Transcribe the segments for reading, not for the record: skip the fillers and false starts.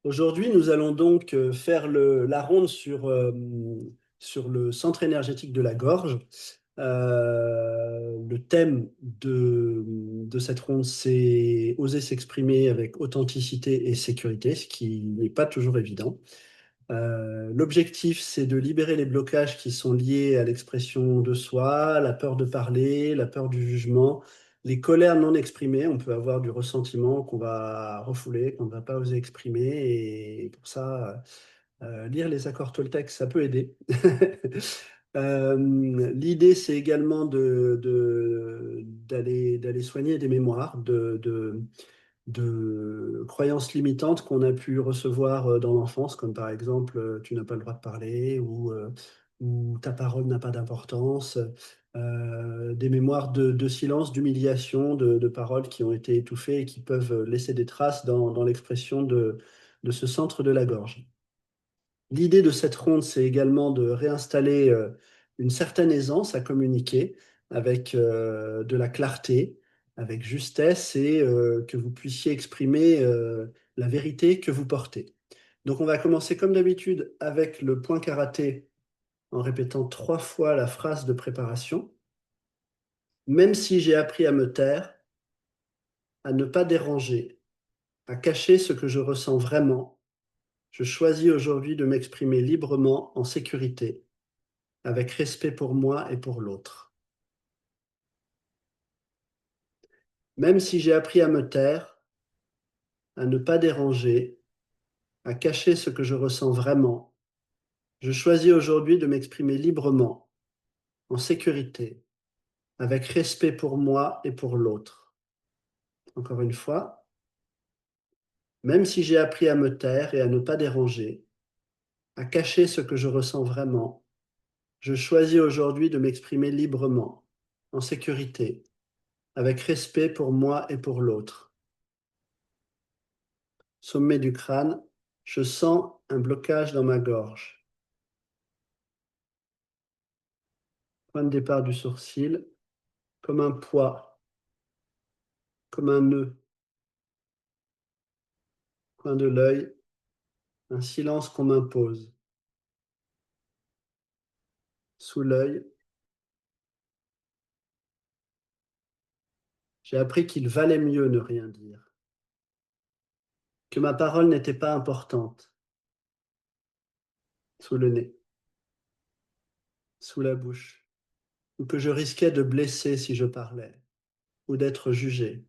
Aujourd'hui, nous allons donc faire la ronde sur le centre énergétique de la gorge. Le thème de cette ronde, c'est oser s'exprimer avec authenticité et sécurité, ce qui n'est pas toujours évident. L'objectif, c'est de libérer les blocages qui sont liés à l'expression de soi, la peur de parler, la peur du jugement, les colères non exprimées. On peut avoir du ressentiment qu'on va refouler, qu'on ne va pas oser exprimer. Et pour ça, lire les accords Toltec, ça peut aider. L'idée, c'est également d'aller soigner des mémoires, de croyances limitantes qu'on a pu recevoir dans l'enfance, comme par exemple tu n'as pas le droit de parler ou ta parole n'a pas d'importance, des mémoires de silence, d'humiliation, de paroles qui ont été étouffées et qui peuvent laisser des traces dans l'expression de ce centre de la gorge. L'idée de cette ronde, c'est également de réinstaller une certaine aisance à communiquer avec de la clarté, avec justesse et que vous puissiez exprimer la vérité que vous portez. Donc on va commencer comme d'habitude avec le point karaté en répétant 3 fois la phrase de préparation. Même si j'ai appris à me taire, à ne pas déranger, à cacher ce que je ressens vraiment, je choisis aujourd'hui de m'exprimer librement en sécurité avec respect pour moi et pour l'autre. Même si j'ai appris à me taire, à ne pas déranger, à cacher ce que je ressens vraiment, je choisis aujourd'hui de m'exprimer librement, en sécurité, avec respect pour moi et pour l'autre. Encore une fois, même si j'ai appris à me taire et à ne pas déranger, à cacher ce que je ressens vraiment, je choisis aujourd'hui de m'exprimer librement, en sécurité, avec respect pour moi et pour l'autre. Sommet du crâne, je sens un blocage dans ma gorge. Point de départ du sourcil, comme un poids, comme un nœud. Coin de l'œil, un silence qu'on m'impose. Sous l'œil, j'ai appris qu'il valait mieux ne rien dire, que ma parole n'était pas importante. Sous le nez, sous la bouche, ou que je risquais de blesser si je parlais, ou d'être jugé.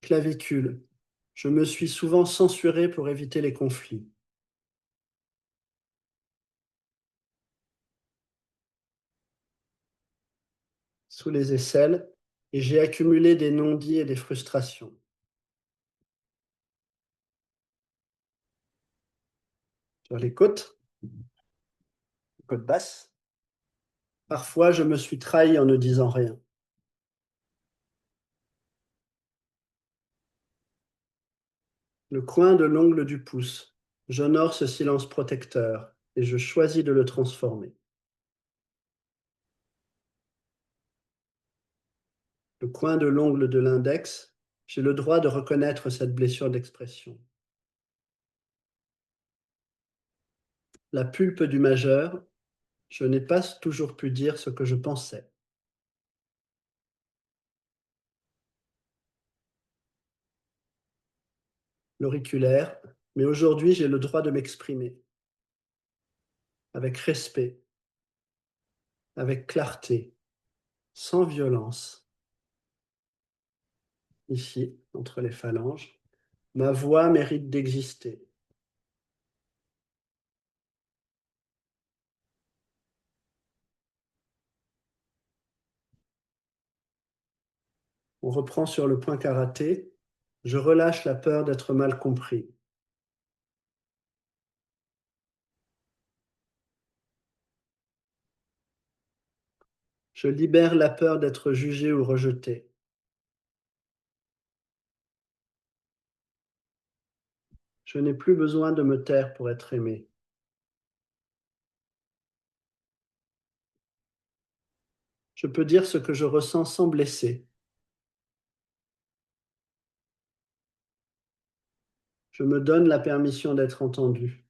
Clavicule, je me suis souvent censuré pour éviter les conflits. Sous les aisselles, et j'ai accumulé des non-dits et des frustrations. Sur les côtes basses, parfois je me suis trahi en ne disant rien. Le coin de l'ongle du pouce, j'honore ce silence protecteur et je choisis de le transformer. Le coin de l'ongle de l'index, j'ai le droit de reconnaître cette blessure d'expression. La pulpe du majeur, je n'ai pas toujours pu dire ce que je pensais. L'auriculaire, mais aujourd'hui j'ai le droit de m'exprimer avec respect, avec clarté, sans violence. Ici, entre les phalanges, ma voix mérite d'exister. On reprend sur le point karaté. Je relâche la peur d'être mal compris. Je libère la peur d'être jugé ou rejeté. Je n'ai plus besoin de me taire pour être aimé. Je peux dire ce que je ressens sans blesser. Je me donne la permission d'être entendu.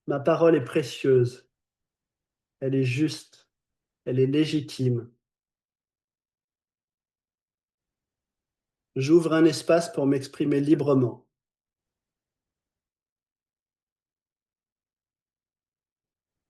Ma parole est précieuse, elle est juste, elle est légitime. J'ouvre un espace pour m'exprimer librement.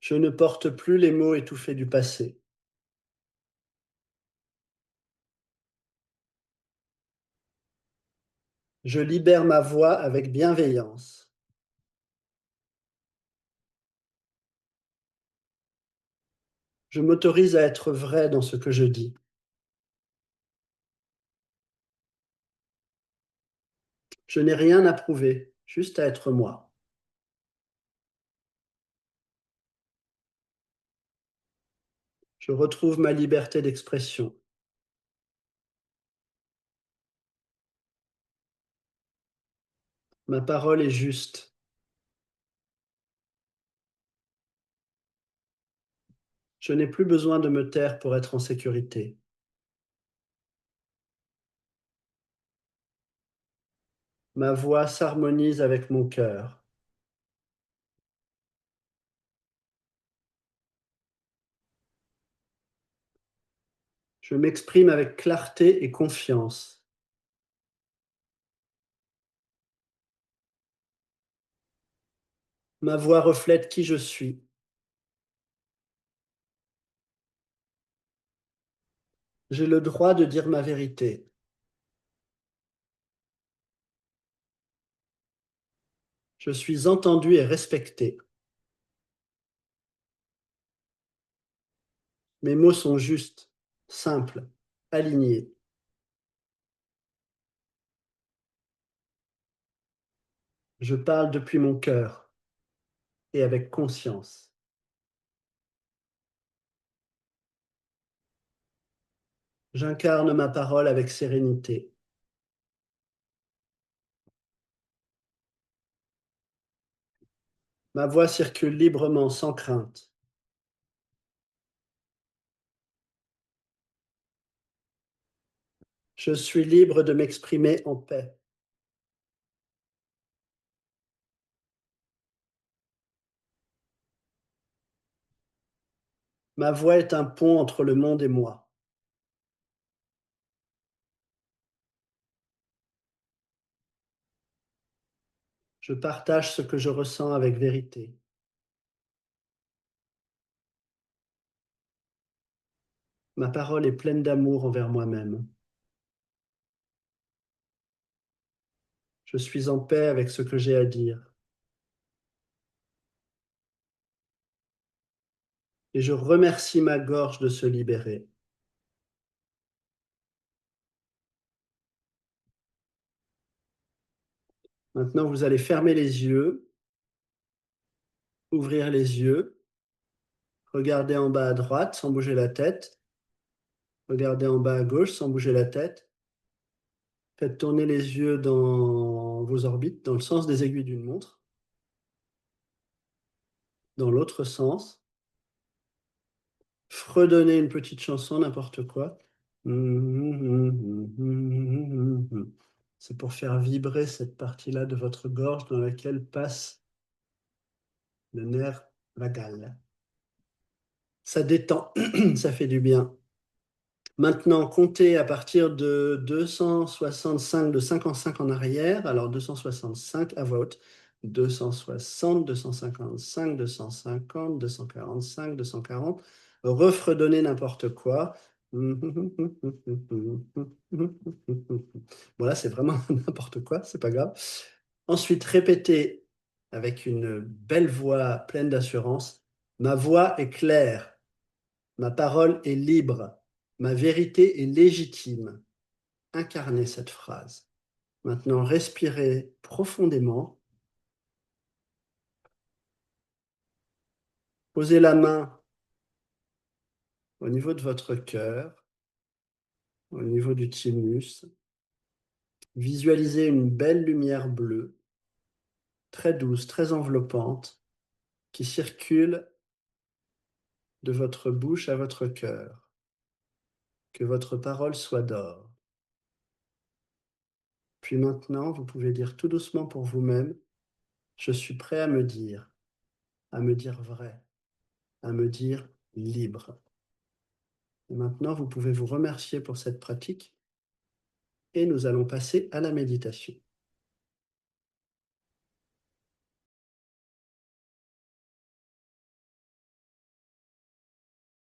Je ne porte plus les mots étouffés du passé. Je libère ma voix avec bienveillance. Je m'autorise à être vrai dans ce que je dis. Je n'ai rien à prouver, juste à être moi. Je retrouve ma liberté d'expression. Ma parole est juste. Je n'ai plus besoin de me taire pour être en sécurité. Ma voix s'harmonise avec mon cœur. Je m'exprime avec clarté et confiance. Ma voix reflète qui je suis. J'ai le droit de dire ma vérité. Je suis entendu et respecté. Mes mots sont justes, simples, alignés. Je parle depuis mon cœur et avec conscience. J'incarne ma parole avec sérénité. Ma voix circule librement, sans crainte. Je suis libre de m'exprimer en paix. Ma voix est un pont entre le monde et moi. Je partage ce que je ressens avec vérité. Ma parole est pleine d'amour envers moi-même. Je suis en paix avec ce que j'ai à dire. Et je remercie ma gorge de se libérer. Maintenant, vous allez fermer les yeux, ouvrir les yeux, regarder en bas à droite sans bouger la tête, regarder en bas à gauche sans bouger la tête. Faites tourner les yeux dans vos orbites, dans le sens des aiguilles d'une montre, dans l'autre sens. Fredonnez une petite chanson, n'importe quoi. C'est pour faire vibrer cette partie-là de votre gorge dans laquelle passe le nerf vagal. Ça détend, ça fait du bien. Maintenant, comptez à partir de 265, de 5 en 5 en arrière. Alors 265 à voix haute. 260, 255, 250, 245, 240. Refredonnez n'importe quoi. Voilà, c'est vraiment n'importe quoi, c'est pas grave. Ensuite, répétez avec une belle voix pleine d'assurance. Ma voix est claire. Ma parole est libre. Ma vérité est légitime. Incarnez cette phrase. Maintenant, respirez profondément. Posez la main au niveau de votre cœur, au niveau du thymus. Visualisez une belle lumière bleue, très douce, très enveloppante, qui circule de votre bouche à votre cœur. Que votre parole soit d'or. Puis maintenant, vous pouvez dire tout doucement pour vous-même, je suis prêt à me dire vrai, à me dire libre. Et maintenant, vous pouvez vous remercier pour cette pratique et nous allons passer à la méditation.